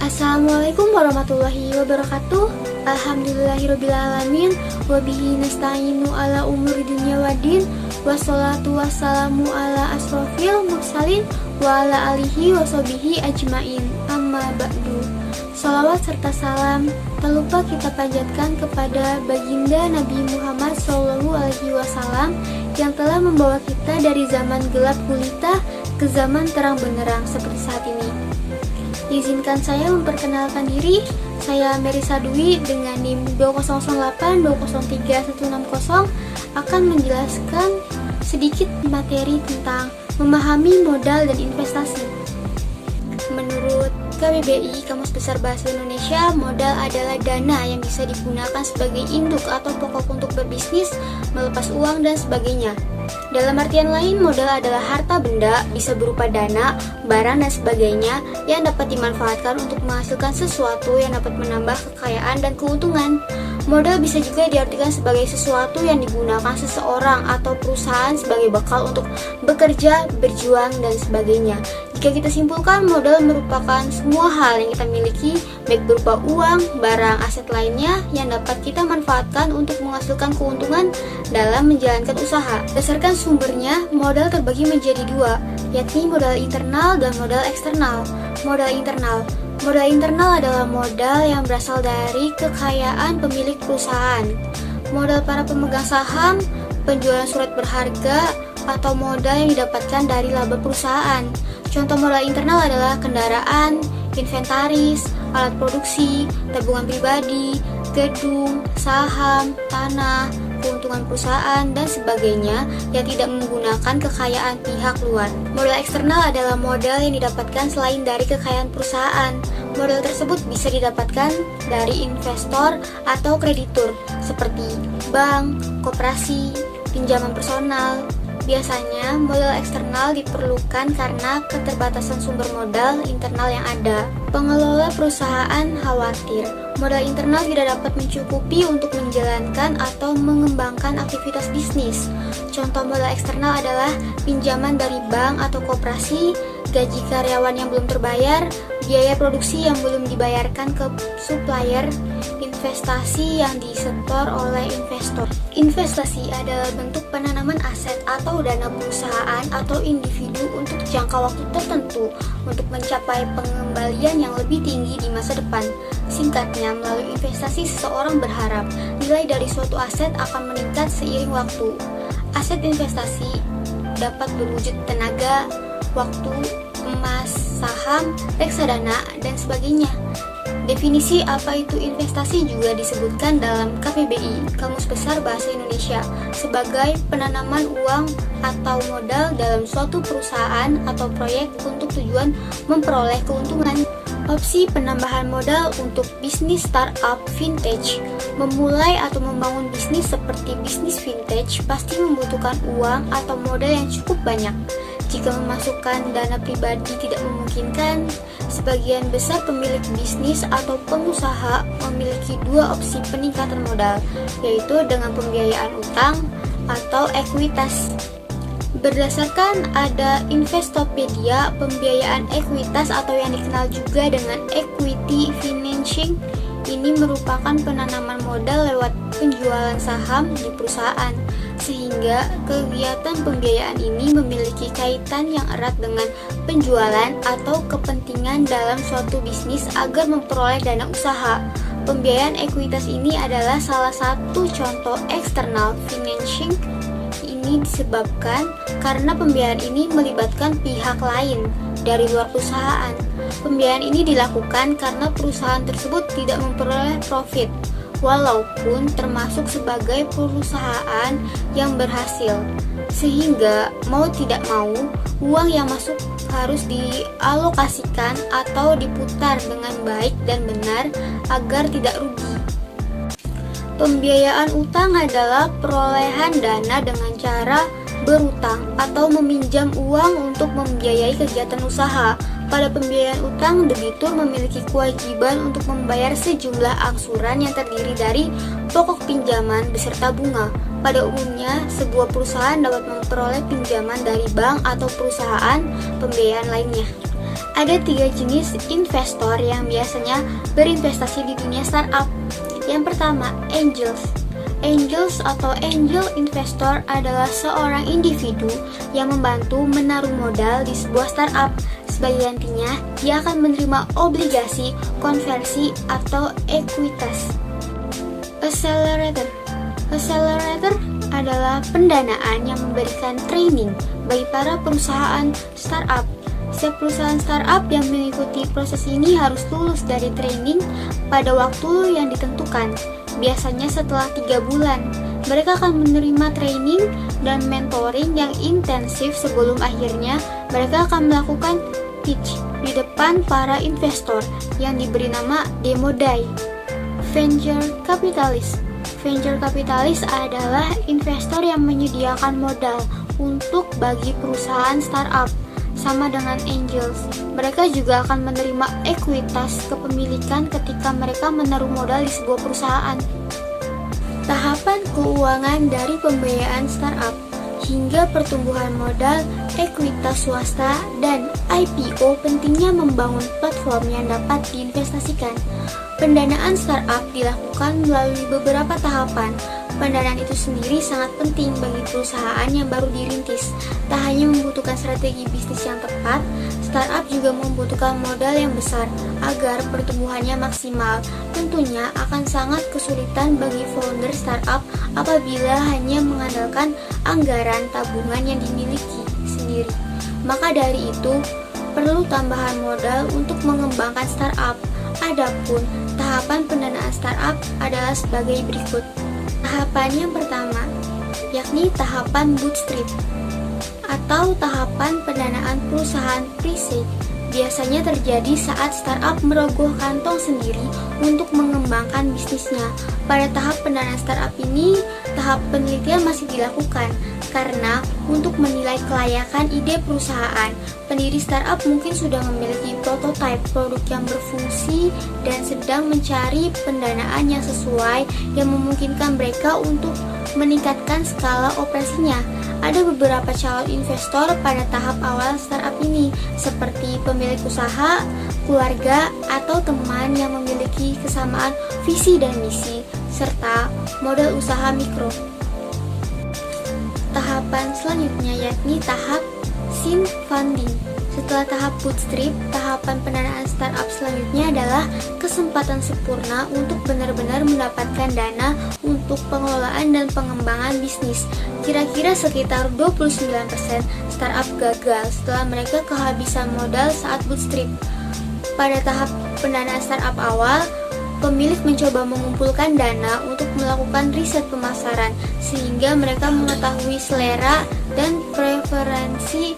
Assalamualaikum warahmatullahi wabarakatuh. Alhamdulillahirrabbilalamin. Wabihi nasta'inu ala umuri dunya waddin. Wassalatu wassalamu ala asrofil mursalin wa ala alihi wa sahbihi ajmain. Amma ba'du. Salawat serta salam tak lupa kita panjatkan kepada baginda Nabi Muhammad SAW yang telah membawa kita dari zaman gelap gulita ke zaman terang benderang seperti saat ini. Izinkan saya memperkenalkan diri. Saya Merisa Dwi dengan NIM 20082031160 akan menjelaskan sedikit materi tentang memahami modal dan investasi. Menurut KBBI, Kamus Besar Bahasa Indonesia, modal adalah dana yang bisa digunakan sebagai induk atau pokok untuk berbisnis, melepas uang, dan sebagainya. Dalam artian lain, modal adalah harta benda, bisa berupa dana, barang, dan sebagainya yang dapat dimanfaatkan untuk menghasilkan sesuatu yang dapat menambah kekayaan dan keuntungan. Modal bisa juga diartikan sebagai sesuatu yang digunakan seseorang atau perusahaan sebagai bekal untuk bekerja, berjuang, dan sebagainya. Jika kita simpulkan, modal merupakan semua hal yang kita miliki, baik berupa uang, barang, aset lainnya yang dapat kita manfaatkan untuk menghasilkan keuntungan dalam menjalankan usaha. Berdasarkan sumbernya, modal terbagi menjadi dua, yakni modal internal dan modal eksternal. Modal internal adalah modal yang berasal dari kekayaan pemilik perusahaan. Modal para pemegang saham, penjualan surat berharga, atau modal yang didapatkan dari laba perusahaan. Contoh modal internal adalah kendaraan, inventaris, alat produksi, tabungan pribadi, gedung, saham, tanah, keuntungan perusahaan, dan sebagainya yang tidak menggunakan kekayaan pihak luar. Modal eksternal adalah modal yang didapatkan selain dari kekayaan perusahaan. Modal tersebut bisa didapatkan dari investor atau kreditur seperti bank, koperasi, pinjaman personal. Biasanya, modal eksternal diperlukan karena keterbatasan sumber modal internal yang ada. Pengelola perusahaan khawatir modal internal tidak dapat mencukupi untuk menjalankan atau mengembangkan aktivitas bisnis. Contoh modal eksternal adalah pinjaman dari bank atau koperasi, gaji karyawan yang belum terbayar, biaya produksi yang belum dibayarkan ke supplier, investasi yang disetor oleh investor. Investasi adalah bentuk penanaman aset atau dana perusahaan atau individu untuk jangka waktu tertentu untuk mencapai pengembalian yang lebih tinggi di masa depan. Singkatnya, melalui investasi seseorang berharap nilai dari suatu aset akan meningkat seiring waktu. Aset investasi dapat berwujud tenaga, waktu, emas, saham, reksadana, dan sebagainya. Definisi apa itu investasi juga disebutkan dalam KBBI, Kamus Besar Bahasa Indonesia, sebagai penanaman uang atau modal dalam suatu perusahaan atau proyek untuk tujuan memperoleh keuntungan. Opsi penambahan modal untuk bisnis startup vintage. Memulai atau membangun bisnis seperti bisnis vintage pasti membutuhkan uang atau modal yang cukup banyak. Jika memasukkan dana pribadi tidak memungkinkan, sebagian besar pemilik bisnis atau pengusaha memiliki dua opsi peningkatan modal, yaitu dengan pembiayaan utang atau ekuitas. Berdasarkan ada Investopedia, pembiayaan ekuitas atau yang dikenal juga dengan equity financing ini merupakan penanaman modal lewat penjualan saham di perusahaan, sehingga kegiatan pembiayaan ini memiliki kaitan yang erat dengan penjualan atau kepentingan dalam suatu bisnis agar memperoleh dana usaha. Pembiayaan ekuitas ini adalah salah satu contoh external financing. Ini disebabkan karena pembiayaan ini melibatkan pihak lain dari luar perusahaan. Pembiayaan ini dilakukan karena perusahaan tersebut tidak memperoleh profit, walaupun termasuk sebagai perusahaan yang berhasil. Sehingga mau tidak mau, uang yang masuk harus dialokasikan atau diputar dengan baik dan benar agar tidak rugi. Pembiayaan utang adalah perolehan dana dengan cara berutang atau meminjam uang untuk membiayai kegiatan usaha. Pada pembiayaan utang, debitur memiliki kewajiban untuk membayar sejumlah angsuran yang terdiri dari pokok pinjaman beserta bunga. Pada umumnya, sebuah perusahaan dapat memperoleh pinjaman dari bank atau perusahaan pembiayaan lainnya. Ada 3 jenis investor yang biasanya berinvestasi di dunia startup. Yang pertama, angels. Angels atau angel investor adalah seorang individu yang membantu menaruh modal di sebuah startup. Sebagai gantinya, dia akan menerima obligasi, konversi, atau ekuitas. Accelerator. Accelerator adalah pendanaan yang memberikan training bagi para perusahaan startup. Setiap perusahaan startup yang mengikuti proses ini harus lulus dari training pada waktu yang ditentukan. Biasanya setelah 3 bulan, mereka akan menerima training dan mentoring yang intensif sebelum akhirnya mereka akan melakukan pitch di depan para investor yang diberi nama demo day. Venture capitalist. Venture capitalist adalah investor yang menyediakan modal untuk bagi perusahaan startup. Sama dengan angels, mereka juga akan menerima ekuitas kepemilikan ketika mereka menaruh modal di sebuah perusahaan. Tahapan keuangan dari pembiayaan startup hingga pertumbuhan modal, ekuitas swasta, dan IPO pentingnya membangun platform yang dapat diinvestasikan. Pendanaan startup dilakukan melalui beberapa tahapan. Pendanaan itu sendiri sangat penting bagi perusahaan yang baru dirintis. Tak hanya membutuhkan strategi bisnis yang tepat, startup juga membutuhkan modal yang besar agar pertumbuhannya maksimal. Tentunya akan sangat kesulitan bagi founder startup apabila hanya mengandalkan anggaran tabungan yang dimiliki sendiri. Maka dari itu, perlu tambahan modal untuk mengembangkan startup. Adapun tahapan pendanaan startup adalah sebagai berikut. Tahapan yang pertama, yakni tahapan bootstrap atau tahapan pendanaan perusahaan pre-seed. Biasanya terjadi saat startup merogoh kantong sendiri untuk mengembangkan bisnisnya. Pada tahap pendanaan startup ini, tahap penelitian masih dilakukan karena untuk menilai kelayakan ide perusahaan, pendiri startup mungkin sudah memiliki prototipe produk yang berfungsi dan sedang mencari pendanaan yang sesuai yang memungkinkan mereka untuk meningkatkan skala operasinya. Ada beberapa calon investor pada tahap awal startup ini, seperti pemilik usaha, keluarga, atau teman yang memiliki kesamaan visi dan misi, serta modal usaha mikro. Tahapan selanjutnya yakni tahap seed funding. Setelah tahap bootstrap, tahapan pendanaan startup selanjutnya adalah kesempatan sempurna untuk benar-benar mendapatkan dana untuk pengelolaan dan pengembangan bisnis. Kira-kira sekitar 29% startup gagal setelah mereka kehabisan modal saat bootstrap. Pada tahap pendanaan startup awal, pemilik mencoba mengumpulkan dana untuk melakukan riset pemasaran sehingga mereka mengetahui selera dan preferensi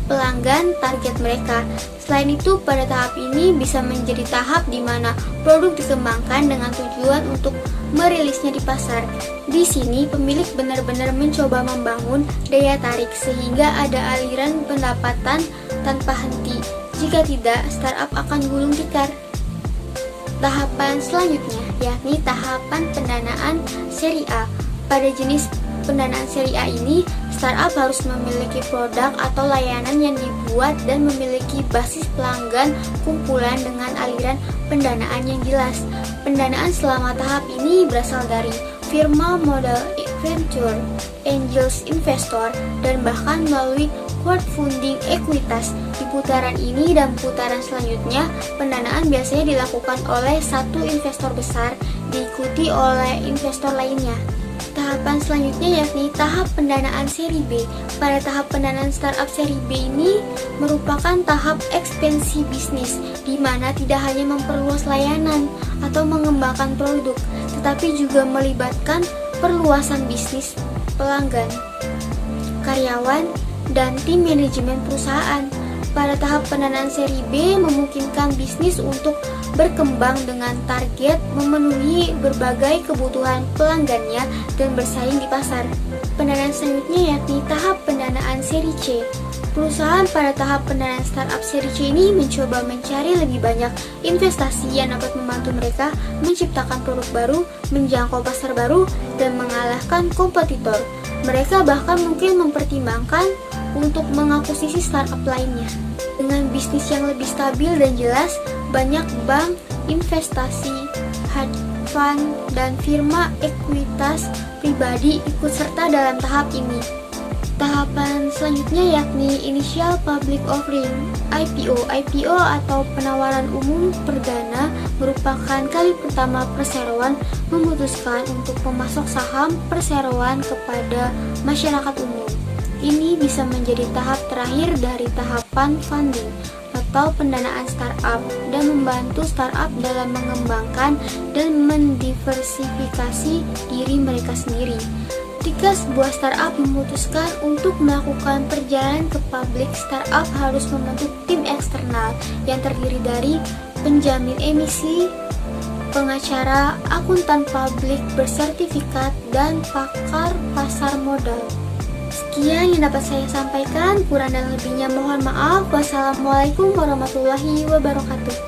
pelanggan target mereka. Selain itu, pada tahap ini bisa menjadi tahap di mana produk dikembangkan dengan tujuan untuk merilisnya di pasar. Di sini, pemilik benar-benar mencoba membangun daya tarik sehingga ada aliran pendapatan tanpa henti. Jika tidak, startup akan gulung tikar. Tahapan selanjutnya yakni tahapan pendanaan seri A. Pada jenis pendanaan seri A ini, startup harus memiliki produk atau layanan yang dibuat dan memiliki basis pelanggan kumpulan dengan aliran pendanaan yang jelas. Pendanaan selama tahap ini berasal dari firma modal venture, angels investor, dan bahkan melalui crowdfunding ekuitas. Di putaran ini dan putaran selanjutnya, pendanaan biasanya dilakukan oleh satu investor besar, diikuti oleh investor lainnya. Tahapan selanjutnya yakni tahap pendanaan seri B. Pada tahap pendanaan startup seri B ini merupakan tahap ekspansi bisnis, di mana tidak hanya memperluas layanan atau mengembangkan produk, tetapi juga melibatkan perluasan bisnis pelanggan, karyawan, dan tim manajemen perusahaan. Pada tahap pendanaan seri B memungkinkan bisnis untuk berkembang dengan target memenuhi berbagai kebutuhan pelanggannya dan bersaing di pasar. Pendanaan selanjutnya yakni tahap pendanaan seri C. Perusahaan pada tahap pendanaan startup seri C ini mencoba mencari lebih banyak investasi yang dapat membantu mereka menciptakan produk baru, menjangkau pasar baru, dan mengalahkan kompetitor. Mereka bahkan mungkin mempertimbangkan untuk mengakuisisi startup lainnya. Dengan bisnis yang lebih stabil dan jelas, banyak bank, investasi, hedge fund, dan firma ekuitas pribadi ikut serta dalam tahap ini. Tahapan selanjutnya yakni Initial Public Offering (IPO). IPO atau penawaran umum perdana merupakan kali pertama perseroan memutuskan untuk memasok saham perseroan kepada masyarakat umum. Ini bisa menjadi tahap terakhir dari tahapan funding atau pendanaan startup dan membantu startup dalam mengembangkan dan mendiversifikasi diri mereka sendiri. Ketika sebuah startup memutuskan untuk melakukan perjalanan ke publik, startup harus membentuk tim eksternal yang terdiri dari penjamin emisi, pengacara, akuntan publik bersertifikat, dan pakar pasar modal. Sekian yang dapat saya sampaikan, kurang dan lebihnya mohon maaf. Wassalamualaikum warahmatullahi wabarakatuh.